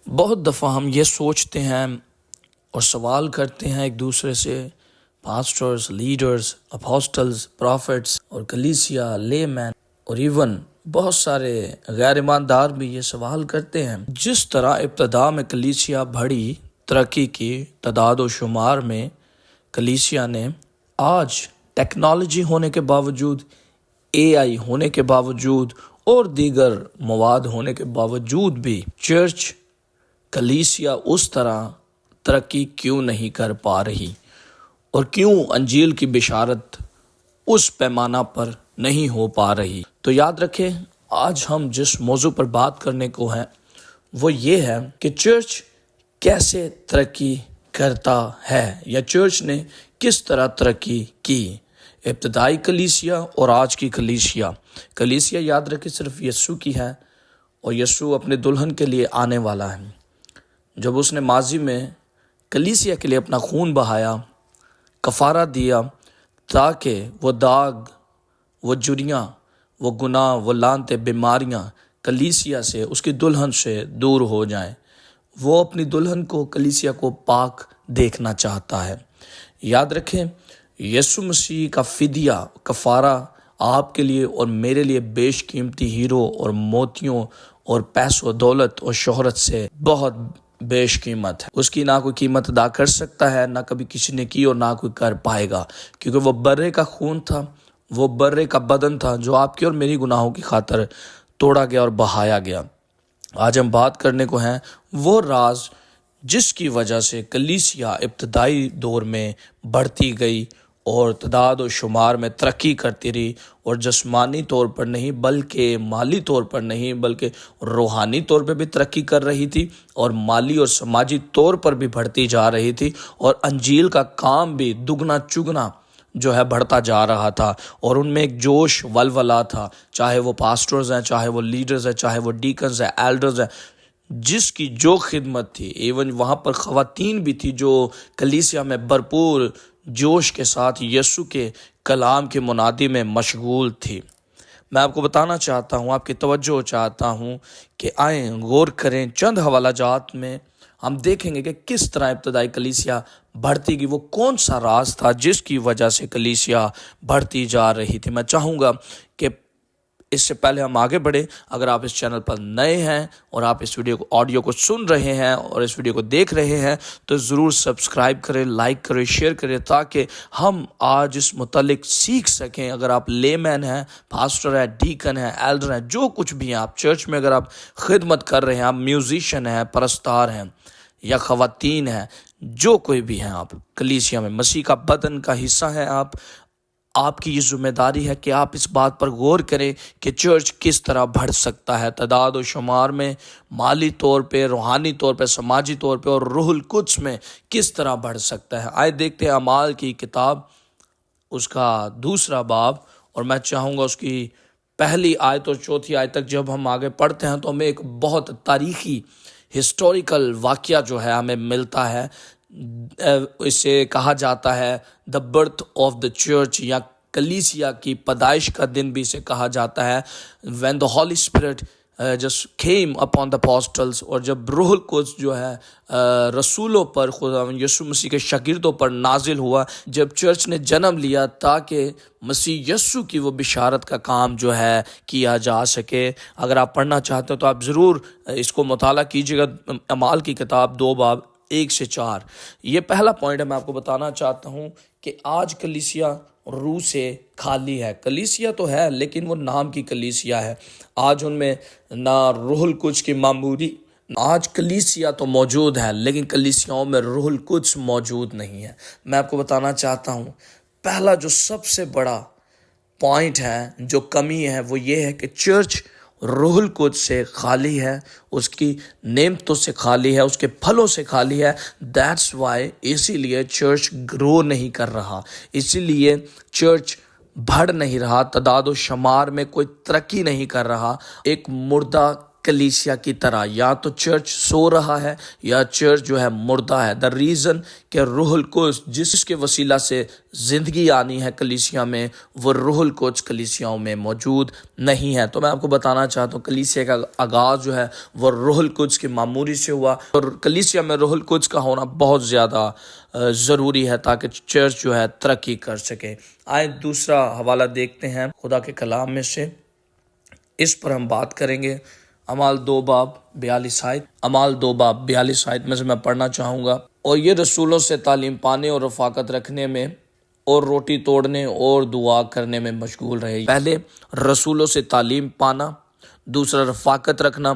بہت دفعہ ہم یہ سوچتے ہیں اور سوال کرتے ہیں ایک دوسرے سے، پاسٹرز، لیڈرز، اپوسٹلز، پروفٹس اور کلیسیا، لے مین اور ایون بہت سارے غیر ایماندار بھی یہ سوال کرتے ہیں، جس طرح ابتدا میں کلیسیا بڑھی، ترقی کی، تعداد و شمار میں کلیسیا نے آج ٹیکنالوجی ہونے کے باوجود، AI ہونے کے باوجود اور دیگر مواد ہونے کے باوجود بھی چرچ کلیسیا اس طرح ترقی کیوں نہیں کر پا رہی، اور کیوں انجیل کی بشارت اس پیمانہ پر نہیں ہو پا رہی؟ تو یاد رکھیں، آج ہم جس موضوع پر بات کرنے کو ہیں وہ یہ ہے کہ چرچ کیسے ترقی کرتا ہے، یا چرچ نے کس طرح ترقی کی، ابتدائی کلیسیا اور آج کی کلیسیا۔ کلیسیا یاد رکھیں صرف یسوع کی ہے، اور یسوع اپنے دلہن کے لیے آنے والا ہے۔ جب اس نے ماضی میں کلیسیا کے لیے اپنا خون بہایا، کفارہ دیا، تاکہ وہ داغ، وہ جریاں، وہ گناہ، وہ لعنتیں، بیماریاں کلیسیا سے، اس کی دلہن سے دور ہو جائیں۔ وہ اپنی دلہن کو، کلیسیا کو پاک دیکھنا چاہتا ہے۔ یاد رکھیں، یسوع مسیح کا فدیہ، کفارہ آپ کے لیے اور میرے لیے بیش قیمتی ہیرو اور موتیوں اور پیسوں، دولت اور شہرت سے بہت بیش قیمت ہے۔ اس کی نہ کوئی قیمت ادا کر سکتا ہے، نہ کبھی کسی نے کی اور نہ کوئی کر پائے گا، کیونکہ وہ برے کا خون تھا، وہ برے کا بدن تھا جو آپ کی اور میری گناہوں کی خاطر توڑا گیا اور بہایا گیا۔ آج ہم بات کرنے کو ہیں وہ راز جس کی وجہ سے کلیسیا ابتدائی دور میں بڑھتی گئی اور تعداد و شمار میں ترقی کرتی رہی، اور جسمانی طور پر نہیں بلکہ مالی طور پر نہیں بلکہ روحانی طور پہ بھی ترقی کر رہی تھی، اور مالی اور سماجی طور پر بھی بڑھتی جا رہی تھی، اور انجیل کا کام بھی دگنا چگنا جو ہے بڑھتا جا رہا تھا، اور ان میں ایک جوش ولولہ تھا، چاہے وہ پاسٹرز ہیں، چاہے وہ لیڈرز ہیں، چاہے وہ ڈیکنز ہیں، ایلڈرز ہیں، جس کی جو خدمت تھی۔ ایون وہاں پر خواتین بھی تھی جو کلیسیا میں بھرپور جوش کے ساتھ یسوع کے کلام کی منادی میں مشغول تھی۔ میں آپ کو بتانا چاہتا ہوں، آپ کی توجہ چاہتا ہوں کہ آئیں غور کریں چند حوالہ جات میں، ہم دیکھیں گے کہ کس طرح ابتدائی کلیسیا بڑھتی گئی، وہ کون سا راز تھا جس کی وجہ سے کلیسیا بڑھتی جا رہی تھی۔ میں چاہوں گا کہ اس سے پہلے ہم آگے بڑھیں، اگر آپ اس چینل پر نئے ہیں اور آپ اس آڈیو کو سن رہے ہیں اور اس ویڈیو کو دیکھ رہے ہیں تو ضرور سبسکرائب کریں، لائک کریں، شیئر کریں، تاکہ ہم آج اس متعلق سیکھ سکیں۔ اگر آپ لے مین ہیں، پاسٹر ہیں، ڈیکن ہیں، ایلڈر ہیں، جو کچھ بھی ہیں، آپ چرچ میں اگر آپ خدمت کر رہے ہیں، آپ میوزیشین ہیں، پرستار ہیں یا خواتین ہیں، جو کوئی بھی ہیں، آپ کلیسیا میں مسیح کا بدن کا حصہ ہیں، آپ کی یہ ذمہ داری ہے کہ آپ اس بات پر غور کریں کہ چرچ کس طرح بڑھ سکتا ہے، تعداد و شمار میں، مالی طور پہ، روحانی طور پہ، سماجی طور پہ، اور روح القدس میں کس طرح بڑھ سکتا ہے۔ آئے دیکھتے ہیں اعمال کی کتاب، اس کا 2 باب، اور میں چاہوں گا اس کی پہلی آیت اور 4 آیت تک جب ہم آگے پڑھتے ہیں تو ہمیں ایک بہت تاریخی ہسٹوریکل واقعہ جو ہے ہمیں ملتا ہے۔ اسے کہا جاتا ہے the birth of the church, یا کلیسیا کی پیدائش کا دن بھی اسے کہا جاتا ہے۔ when the Holy Spirit just came upon the apostles، اور جب روح القدس جو ہے رسولوں پر، خدا یسوع مسیح کے شاگردوں پر نازل ہوا، جب چرچ نے جنم لیا تاکہ مسیح یسوع کی وہ بشارت کا کام جو ہے کیا جا سکے۔ اگر آپ پڑھنا چاہتے ہو تو آپ ضرور اس کو مطالعہ کیجیے گا، اعمال کی کتاب 2 باب 1 سے 4۔ یہ پہلا پوائنٹ ہے، میں آپ کو بتانا چاہتا ہوں کہ آج کلیسیا روح سے خالی ہے۔ کلیسیا تو ہے لیکن وہ نام کی کلیسیا ہے، آج ان میں نہ روح القدس کی معموری۔ آج کلیسیا تو موجود ہے لیکن کلیسیاؤں میں روح القدس موجود نہیں ہے۔ میں آپ کو بتانا چاہتا ہوں، پہلا جو سب سے بڑا پوائنٹ ہے، جو کمی ہے، وہ یہ ہے کہ چرچ روح القدس سے خالی ہے، اس کی نعمتوں سے خالی ہے، اس کے پھلوں سے خالی ہے۔ دیٹس وائی، اسی لیے چرچ گرو نہیں کر رہا، اسی لیے چرچ بڑھ نہیں رہا، تعداد و شمار میں کوئی ترقی نہیں کر رہا۔ ایک مردہ کلیسیا کی طرح یا تو چرچ سو رہا ہے یا چرچ جو ہے مردہ ہے. دا ریزن کہ روح القدس جس کے وسیلہ سے زندگی آنی ہے کلیسیا میں، وہ روح القدس کلیسیاؤں میں موجود نہیں ہے. تو میں آپ کو بتانا چاہتا ہوں کلیسیا کا آغاز جو ہے وہ روح القدس کی معموری سے ہوا، اور کلیسیا میں روح القدس کا ہونا بہت زیادہ ضروری ہے تاکہ چرچ جو ہے ترقی کر سکے. آئے دوسرا حوالہ دیکھتے ہیں خدا کے کلام میں سے، اس پر ہم بات کریں گے. اعمال 2:42 اعمال 2:42 میں سے میں پڑھنا چاہوں گا. اور یہ رسولوں سے تعلیم پانے اور رفاقت رکھنے میں اور روٹی توڑنے اور دعا کرنے میں مشغول رہے. پہلے رسولوں سے تعلیم پانا، دوسرا رفاقت رکھنا،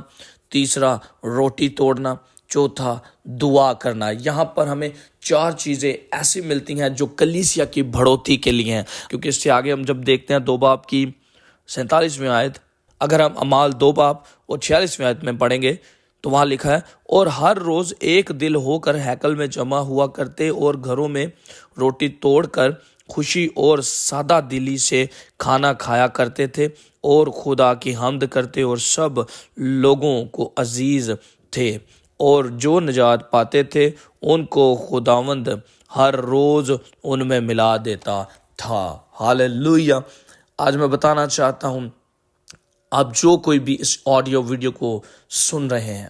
تیسرا روٹی توڑنا، چوتھا دعا کرنا. یہاں پر ہمیں 4 چیزیں ایسی ملتی ہیں جو کلیسیا کی بڑھوتی کے لیے ہیں، کیونکہ اس سے آگے ہم جب دیکھتے ہیں 2:47 آیت، اگر ہم اعمال 2:46 میں پڑھیں گے تو وہاں لکھا ہے، اور ہر روز ایک دل ہو کر ہیکل میں جمع ہوا کرتے اور گھروں میں روٹی توڑ کر خوشی اور سادہ دلی سے کھانا کھایا کرتے تھے اور خدا کی حمد کرتے اور سب لوگوں کو عزیز تھے، اور جو نجات پاتے تھے ان کو خداوند ہر روز ان میں ملا دیتا تھا. ہاللویا. آج میں بتانا چاہتا ہوں، آپ جو کوئی بھی اس آڈیو ویڈیو کو سن رہے ہیں،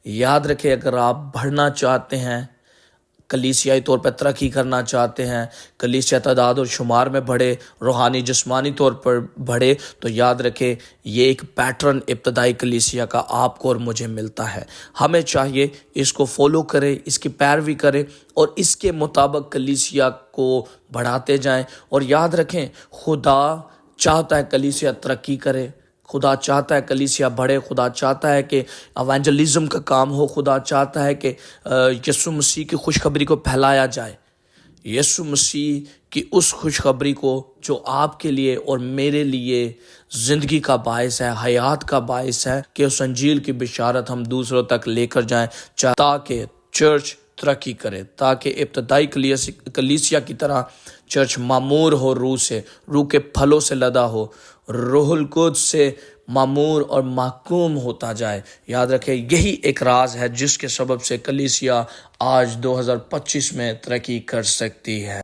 یاد رکھیں اگر آپ بڑھنا چاہتے ہیں، کلیسیائی طور پر ترقی کرنا چاہتے ہیں، کلیسیا تعداد و شمار میں بڑھے، روحانی جسمانی طور پر بڑھے، تو یاد رکھیں یہ ایک پیٹرن ابتدائی کلیسیا کا آپ کو اور مجھے ملتا ہے. ہمیں چاہیے اس کو فالو کریں، اس کی پیروی کریں اور اس کے مطابق کلیسیا کو بڑھاتے جائیں. اور یاد رکھیں خدا چاہتا ہے کلیسیا ترقی کرے، خدا چاہتا ہے کلیسیا بڑھے، خدا چاہتا ہے کہ ایونجلزم کا کام ہو، خدا چاہتا ہے کہ یسوع مسیح کی خوشخبری کو پھیلایا جائے، یسوع مسیح کی اس خوشخبری کو جو آپ کے لیے اور میرے لیے زندگی کا باعث ہے، حیات کا باعث ہے، کہ اس انجیل کی بشارت ہم دوسروں تک لے کر جائیں تاکہ چرچ ترقی کرے، تاکہ ابتدائی کلیسیا کی طرح چرچ معمور ہو، روح کے پھلوں سے لدا ہو، روح القدس سے معمور اور محکوم ہوتا جائے. یاد رکھیں یہی ایک راز ہے جس کے سبب سے کلیسیا آج 2025 میں ترقی کر سکتی ہے.